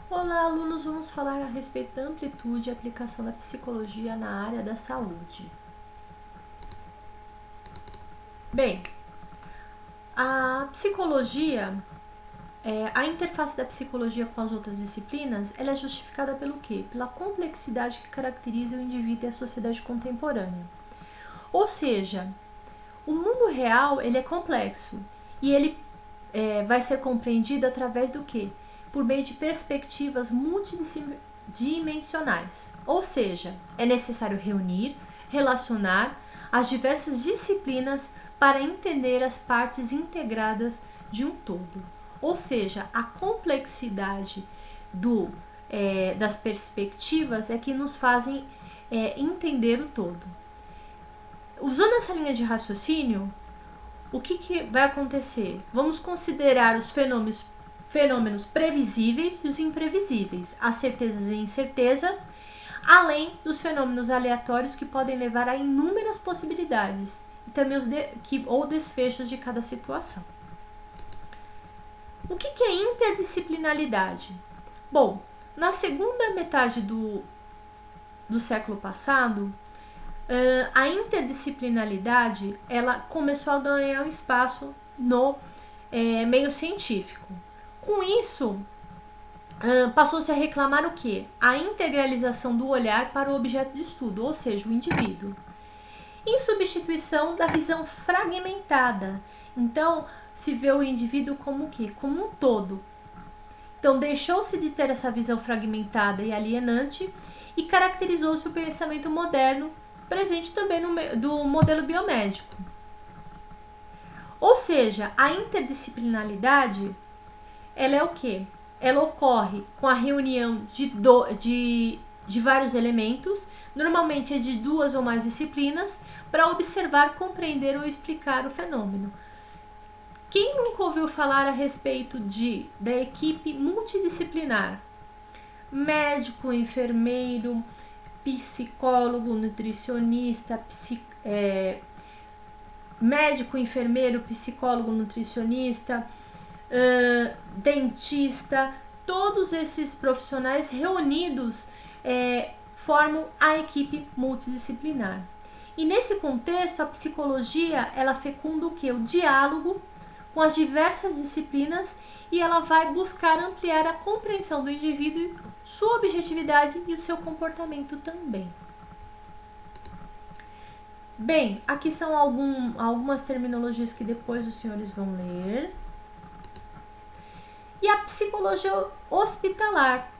Olá, alunos! Vamos falar a respeito da amplitude e aplicação da psicologia na área da saúde. Bem, a psicologia, a interface da psicologia com as outras disciplinas, ela é justificada pelo quê? Pela complexidade que caracteriza o indivíduo e a sociedade contemporânea. Ou seja, o mundo real ele é complexo e ele vai ser compreendido através do quê? Por meio de perspectivas multidimensionais. Ou seja, é necessário reunir, relacionar as diversas disciplinas para entender as partes integradas de um todo. Ou seja, a complexidade das perspectivas é que nos fazem entender o todo. Usando essa linha de raciocínio, o que vai acontecer? Vamos considerar os fenômenos previsíveis e os imprevisíveis, as certezas e incertezas, além dos fenômenos aleatórios que podem levar a inúmeras possibilidades e também ou desfechos de cada situação. O que é interdisciplinaridade? Bom, na segunda metade do século passado, a interdisciplinaridade ela começou a ganhar um espaço no meio científico. Com isso, passou-se a reclamar o quê? A integralização do olhar para o objeto de estudo, ou seja, o indivíduo, em substituição da visão fragmentada. Então, se vê o indivíduo como o quê? Como um todo. Então, deixou-se de ter essa visão fragmentada e alienante e caracterizou-se o pensamento moderno, presente também do modelo biomédico. Ou seja, a interdisciplinaridade, ela é o quê? Ela ocorre com a reunião de vários elementos, normalmente é de 2 ou mais disciplinas, para observar, compreender ou explicar o fenômeno. Quem nunca ouviu falar a respeito da equipe multidisciplinar? Médico, enfermeiro, psicólogo, nutricionista, médico, enfermeiro, psicólogo, nutricionista, dentista, todos esses profissionais reunidos formam a equipe multidisciplinar. E nesse contexto, a psicologia ela fecunda o quê? O diálogo com as diversas disciplinas e ela vai buscar ampliar a compreensão do indivíduo, sua objetividade e o seu comportamento também. Bem, aqui são algumas terminologias que depois os senhores vão ler. E a psicologia hospitalar.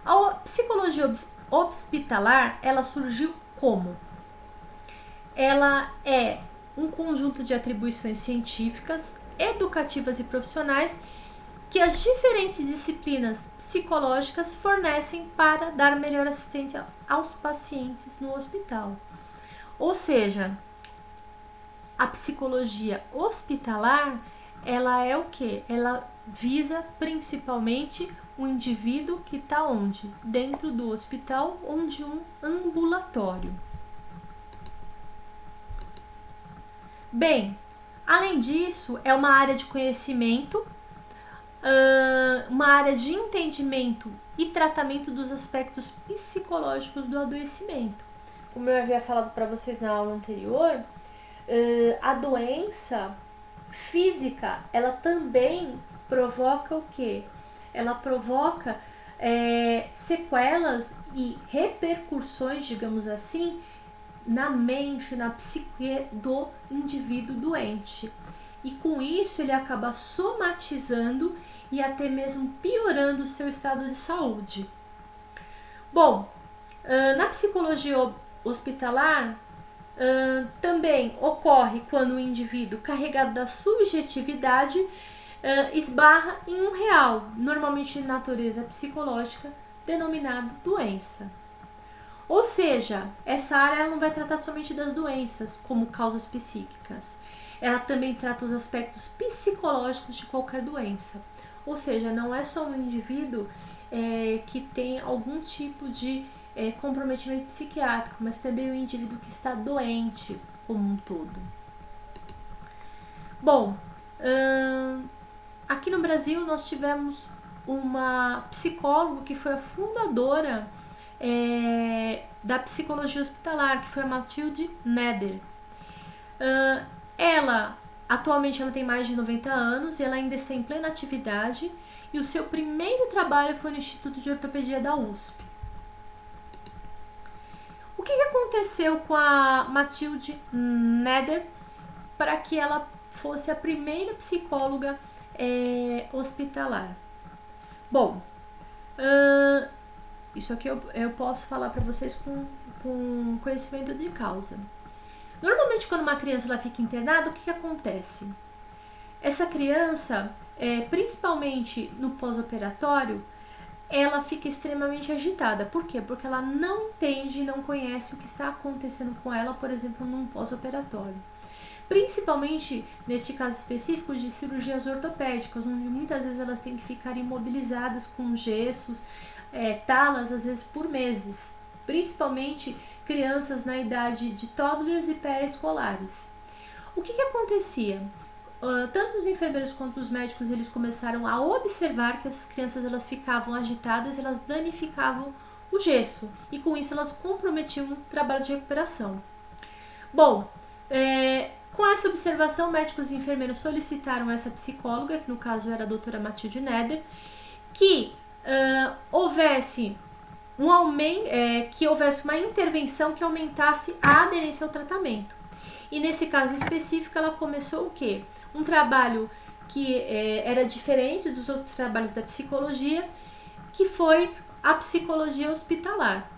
A psicologia hospitalar, ela surgiu como? Ela é um conjunto de atribuições científicas, educativas e profissionais que as diferentes disciplinas psicológicas fornecem para dar melhor assistência aos pacientes no hospital. Ou seja, a psicologia hospitalar, ela é o quê? Ela visa principalmente o indivíduo que está onde? Dentro do hospital ou de um ambulatório. Bem, além disso, é uma área de conhecimento, uma área de entendimento e tratamento dos aspectos psicológicos do adoecimento. Como eu havia falado para vocês na aula anterior, a doença física, ela também provoca o quê? Ela provoca sequelas e repercussões, digamos assim, na mente, na psique do indivíduo doente. E com isso ele acaba somatizando e até mesmo piorando o seu estado de saúde. Bom, na psicologia hospitalar, também ocorre quando o indivíduo carregado da subjetividade esbarra em um real, normalmente de natureza psicológica, denominado doença. Ou seja, essa área não vai tratar somente das doenças como causas psíquicas. Ela também trata os aspectos psicológicos de qualquer doença. Ou seja, não é só um indivíduo que tem algum tipo de comprometimento psiquiátrico, mas também o indivíduo que está doente como um todo. Bom, aqui no Brasil nós tivemos uma psicóloga que foi a fundadora da psicologia hospitalar, que foi a Mathilde Neder. Atualmente ela tem mais de 90 anos e ela ainda está em plena atividade, e o seu primeiro trabalho foi no Instituto de Ortopedia da USP. O que aconteceu com a Mathilde Neder para que ela fosse a primeira psicóloga hospitalar? Bom, isso aqui eu posso falar para vocês com conhecimento de causa. Normalmente, quando uma criança ela fica internada, o que acontece? Essa criança, principalmente no pós-operatório, ela fica extremamente agitada. Por quê? Porque ela não entende e não conhece o que está acontecendo com ela, por exemplo, num pós-operatório. Principalmente neste caso específico de cirurgias ortopédicas, onde muitas vezes elas têm que ficar imobilizadas com gessos, talas, às vezes por meses. Principalmente crianças na idade de toddlers e pré-escolares. O que acontecia? Tanto os enfermeiros quanto os médicos, eles começaram a observar que essas crianças elas ficavam agitadas, elas danificavam o gesso e com isso elas comprometiam o trabalho de recuperação. Bom, com essa observação, médicos e enfermeiros solicitaram essa psicóloga, que no caso era a doutora Mathilde Neder, que houvesse uma intervenção que aumentasse a aderência ao tratamento. E nesse caso específico, ela começou o quê? Um trabalho que era diferente dos outros trabalhos da psicologia, que foi a psicologia hospitalar.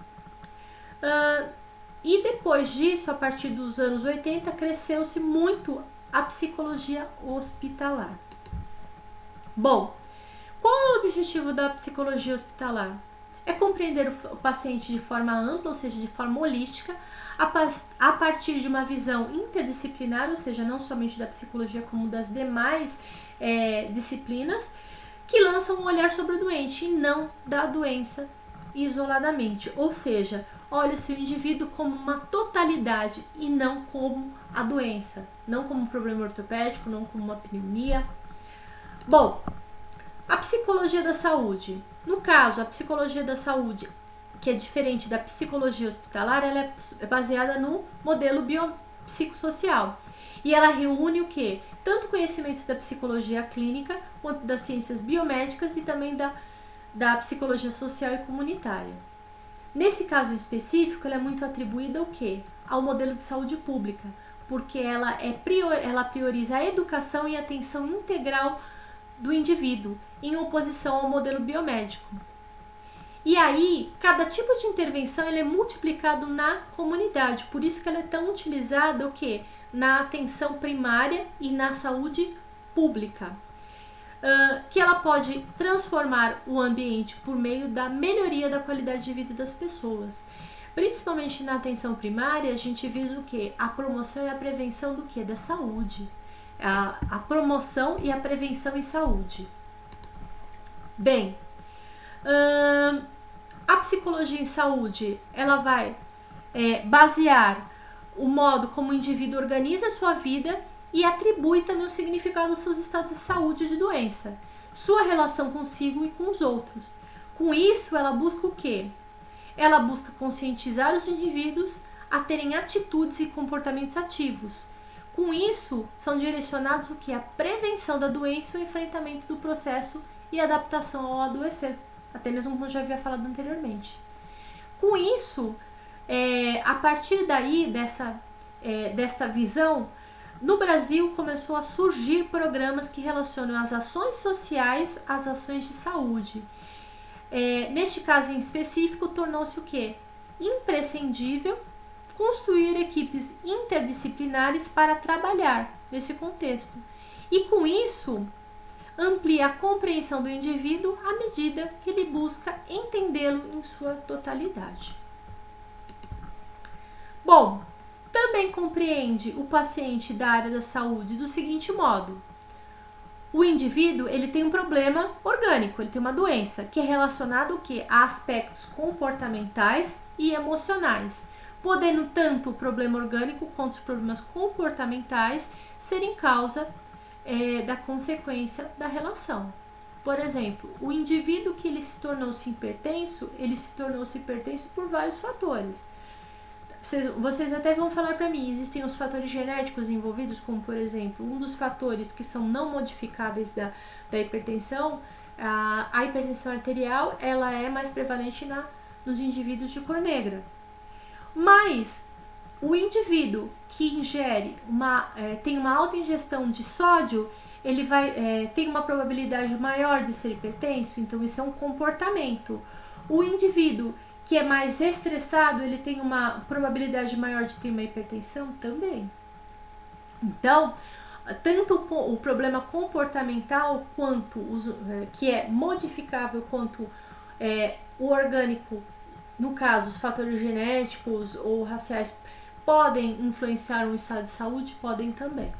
E depois disso, a partir dos anos 80, cresceu-se muito a psicologia hospitalar. Bom, qual é o objetivo da psicologia hospitalar? É compreender o paciente de forma ampla, ou seja, de forma holística, a partir de uma visão interdisciplinar, ou seja, não somente da psicologia como das demais disciplinas, que lançam um olhar sobre o doente e não da doença isoladamente. Ou seja, olha-se o indivíduo como uma totalidade e não como a doença, não como um problema ortopédico, não como uma pneumonia. Bom, a psicologia da saúde. No caso, a psicologia da saúde, que é diferente da psicologia hospitalar, ela é baseada no modelo biopsicossocial. E ela reúne o quê? Tanto conhecimentos da psicologia clínica, quanto das ciências biomédicas e também da psicologia social e comunitária. Nesse caso específico, ela é muito atribuída ao quê? Ao modelo de saúde pública, porque ela prioriza a educação e a atenção integral do indivíduo, em oposição ao modelo biomédico. E aí, cada tipo de intervenção ele é multiplicado na comunidade, por isso que ela é tão utilizada na atenção primária e na saúde pública. Que ela pode transformar o ambiente por meio da melhoria da qualidade de vida das pessoas. Principalmente na atenção primária, a gente visa o quê? A promoção e a prevenção do quê? Da saúde. A promoção e a prevenção em saúde. Bem, a psicologia em saúde, ela vai basear o modo como o indivíduo organiza a sua vida e atribui também o significado dos seus estados de saúde e de doença, sua relação consigo e com os outros. Com isso, ela busca o quê? Ela busca conscientizar os indivíduos a terem atitudes e comportamentos ativos. Com isso, são direcionados o quê? A prevenção da doença e o enfrentamento do processo e adaptação ao adoecer, até mesmo como eu já havia falado anteriormente. Com isso, a partir daí, desta visão, no Brasil começou a surgir programas que relacionam as ações sociais às ações de saúde. Neste caso em específico, tornou-se o quê? Imprescindível construir equipes interdisciplinares para trabalhar nesse contexto. E com isso, amplia a compreensão do indivíduo à medida que ele busca entendê-lo em sua totalidade. Bom, também compreende o paciente da área da saúde do seguinte modo: o indivíduo ele tem um problema orgânico, ele tem uma doença que é relacionada ao quê? A aspectos comportamentais e emocionais, podendo tanto o problema orgânico quanto os problemas comportamentais serem causa da consequência da relação. Por exemplo, o indivíduo que ele se tornou-se hipertenso por vários fatores. Vocês até vão falar para mim, existem os fatores genéticos envolvidos, como por exemplo, um dos fatores que são não modificáveis da hipertensão, a hipertensão arterial, ela é mais prevalente nos indivíduos de cor negra. Mas o indivíduo que tem uma alta ingestão de sódio, ele tem uma probabilidade maior de ser hipertenso, então isso é um comportamento. O indivíduo que é mais estressado, ele tem uma probabilidade maior de ter uma hipertensão também. Então, tanto o problema comportamental, quanto que é modificável, quanto o orgânico, no caso, os fatores genéticos ou raciais, podem influenciar o estado de saúde? Podem também.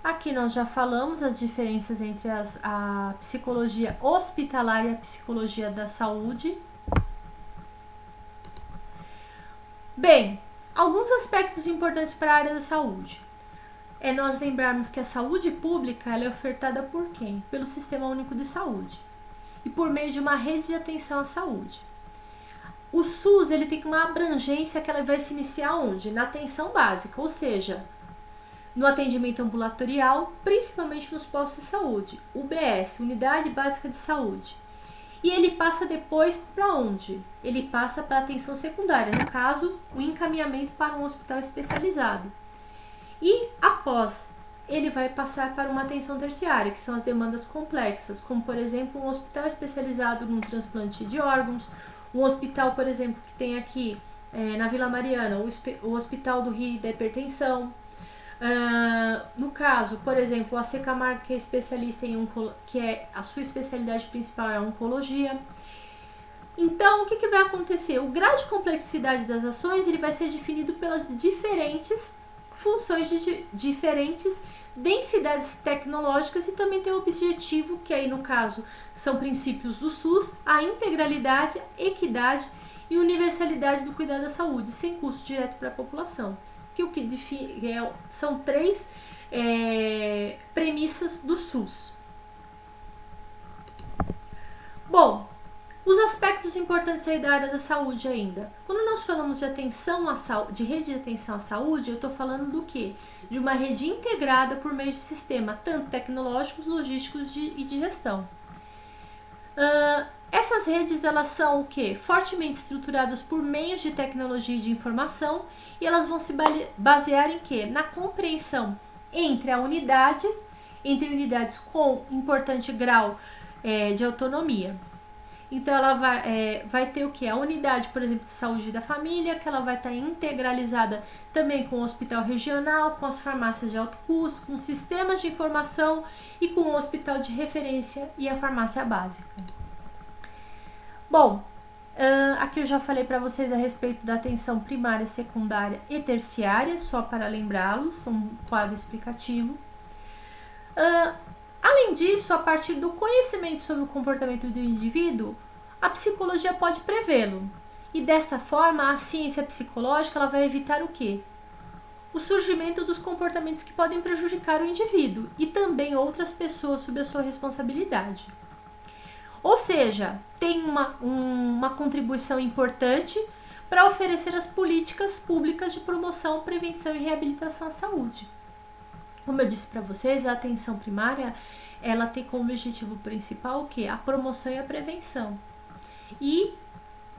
Aqui nós já falamos as diferenças entre a psicologia hospitalar e a psicologia da saúde. Bem, alguns aspectos importantes para a área da saúde. É nós lembrarmos que a saúde pública ela é ofertada por quem? Pelo Sistema Único de Saúde e por meio de uma rede de atenção à saúde. O SUS ele tem uma abrangência que ela vai se iniciar onde? Na atenção básica, ou seja, no atendimento ambulatorial, principalmente nos postos de saúde, UBS, Unidade Básica de Saúde. E ele passa depois para onde? Ele passa para a atenção secundária, no caso, o encaminhamento para um hospital especializado. E após, ele vai passar para uma atenção terciária, que são as demandas complexas, como por exemplo, um hospital especializado no transplante de órgãos, um hospital, por exemplo, que tem aqui na Vila Mariana, o Hospital do Rio da Hipertensão. No caso, por exemplo, a AC Camargo, que é especialista a sua especialidade principal é a oncologia. Então, o que vai acontecer? O grau de complexidade das ações ele vai ser definido pelas diferentes funções de diferentes densidades tecnológicas e também tem o objetivo, que aí no caso são princípios do SUS, a integralidade, equidade e universalidade do cuidado da saúde, sem custo direto para a população. São três premissas do SUS. Bom, os aspectos importantes aí da área da saúde ainda. Quando nós falamos de de rede de atenção à saúde, eu estou falando do quê? De uma rede integrada por meio de sistema, tanto tecnológicos, logísticos e de gestão. Essas redes elas são o quê? Fortemente estruturadas por meios de tecnologia e de informação e elas vão se basear em quê? Na compreensão entre unidades com importante grau de autonomia. Então ela vai ter o quê? A unidade, por exemplo, de saúde da família, que ela vai estar integralizada também com o hospital regional, com as farmácias de alto custo, com sistemas de informação e com o hospital de referência e a farmácia básica. Bom, aqui eu já falei para vocês a respeito da atenção primária, secundária e terciária, só para lembrá-los, um quadro explicativo. Além disso, a partir do conhecimento sobre o comportamento do indivíduo, a psicologia pode prevê-lo. E desta forma, a ciência psicológica ela vai evitar o quê? O surgimento dos comportamentos que podem prejudicar o indivíduo e também outras pessoas sob a sua responsabilidade. Ou seja, tem uma contribuição importante para oferecer as políticas públicas de promoção, prevenção e reabilitação à saúde. Como eu disse para vocês, a atenção primária ela tem como objetivo principal o quê? A promoção e a prevenção. E,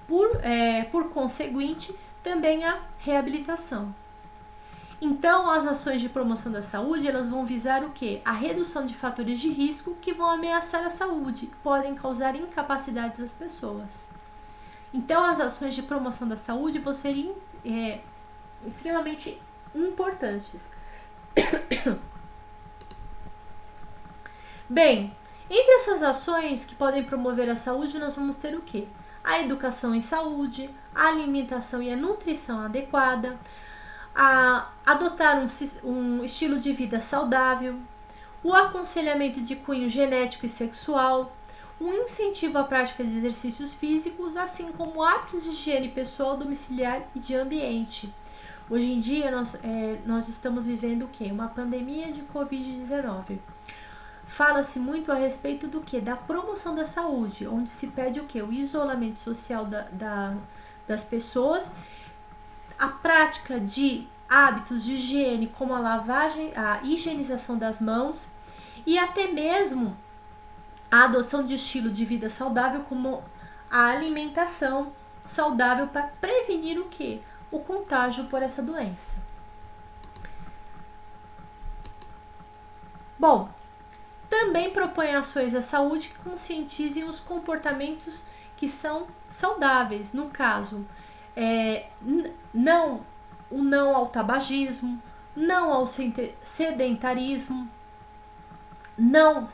por conseguinte, também a reabilitação. Então, as ações de promoção da saúde, elas vão visar o quê? A redução de fatores de risco que vão ameaçar a saúde, podem causar incapacidades às pessoas. Então, as ações de promoção da saúde vão ser extremamente importantes. Bem, entre essas ações que podem promover a saúde, nós vamos ter o quê? A educação em saúde, a alimentação e a nutrição adequada, a adotar um estilo de vida saudável, o aconselhamento de cunho genético e sexual, um incentivo à prática de exercícios físicos, assim como hábitos de higiene pessoal, domiciliar e de ambiente. Hoje em dia nós estamos vivendo o quê? Uma pandemia de Covid-19. fala-se muito a respeito do que? Da promoção da saúde, onde se pede o que? O isolamento social das pessoas, a prática de hábitos de higiene, como a lavagem, a higienização das mãos e até mesmo a adoção de estilo de vida saudável, como a alimentação saudável para prevenir o que? O contágio por essa doença. Bom, também propõe ações à saúde que conscientizem os comportamentos que são saudáveis, no caso, o não ao tabagismo, não ao sedentarismo, não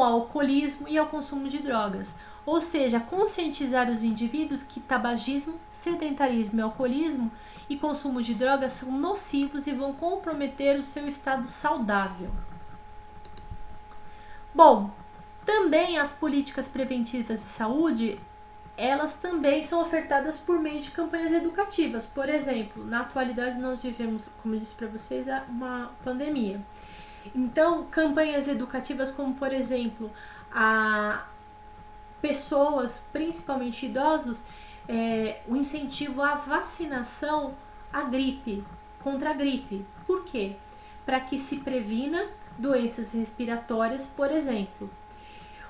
ao alcoolismo e ao consumo de drogas. Ou seja, conscientizar os indivíduos que tabagismo, sedentarismo e alcoolismo e consumo de drogas são nocivos e vão comprometer o seu estado saudável. Bom, também as políticas preventivas de saúde, elas também são ofertadas por meio de campanhas educativas. Por exemplo, na atualidade nós vivemos, como eu disse para vocês, uma pandemia. Então, campanhas educativas como, por exemplo, a pessoas, principalmente idosos, o incentivo à vacinação contra a gripe. Por quê? Para que se previna doenças respiratórias, por exemplo.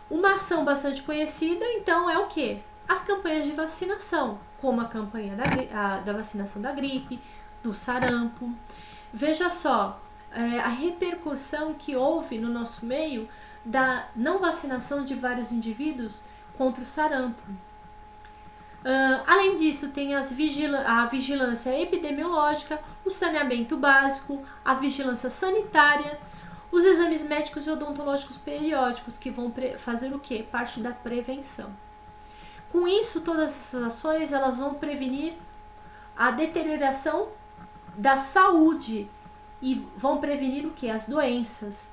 Uma ação bastante conhecida, então, é o quê? As campanhas de vacinação, como a campanha da vacinação da gripe, do sarampo. Veja só, a repercussão que houve no nosso meio da não vacinação de vários indivíduos contra o sarampo. Além disso, tem a vigilância epidemiológica, o saneamento básico, a vigilância sanitária, os exames médicos e odontológicos periódicos, que vão fazer o quê? Parte da prevenção. Com isso, todas essas ações elas vão prevenir a deterioração da saúde e vão prevenir o quê? As doenças.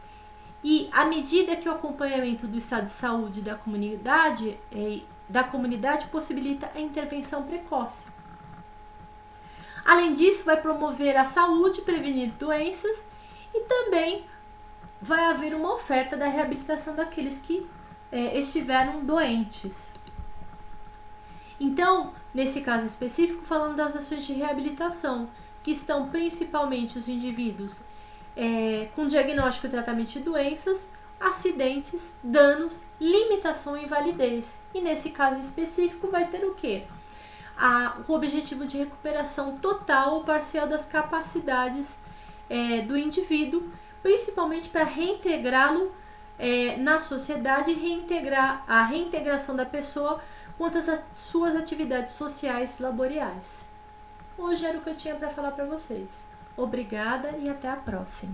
E à medida que o acompanhamento do estado de saúde da comunidade possibilita a intervenção precoce. Além disso, vai promover a saúde, prevenir doenças e também vai haver uma oferta da reabilitação daqueles que estiveram doentes. Então, nesse caso específico, falando das ações de reabilitação, que estão principalmente os indivíduos com diagnóstico e tratamento de doenças, acidentes, danos, limitação e invalidez. E nesse caso específico vai ter o quê? O objetivo de recuperação total ou parcial das capacidades do indivíduo, principalmente para reintegrá-lo na sociedade e reintegrar a reintegração da pessoa quanto às suas atividades sociais laboriais. Hoje era o que eu tinha para falar para vocês. Obrigada e até a próxima.